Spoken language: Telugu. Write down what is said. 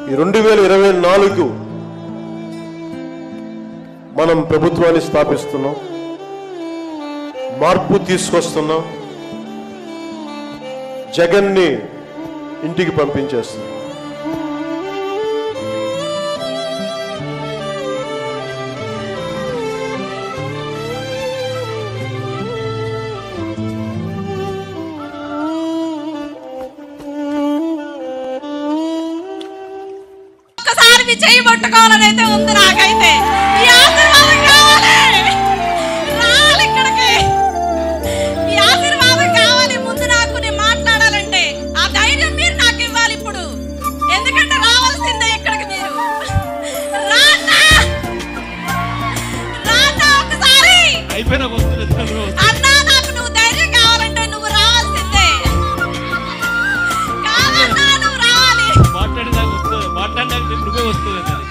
ఈ 2024 మనం ప్రభుత్వాన్ని స్థాపిస్తున్నాం, మార్పు తీసుకొస్తున్నాం, జగన్ని ఇంటికి పంపించేస్తున్నాం. ఒక్కసారి మీ చేయి పట్టుకోవాలని అయితే ఉంది నాకైతే. ఈ ఆశీర్వాదం కావాలి, రావాలి ఇక్కడికి. ఈ ఆశీర్వాదం కావాలి. ముందు నాకు నేను మాట్లాడాలంటే ఆ ధైర్యం మీరు నాకు ఇవ్వాలి ఇప్పుడు. ఎందుకంటే రావాల్సిందే ఇక్కడికి మీరు. రానా ఒకసారి అన్నా, నాకు నువ్వు ధైర్యం కావాలంటే నువ్వు రావాల్సిందే. కావాలన్నా నువ్వు రావాలి. మాట్లాడినాక నువ్వే వస్తుంది.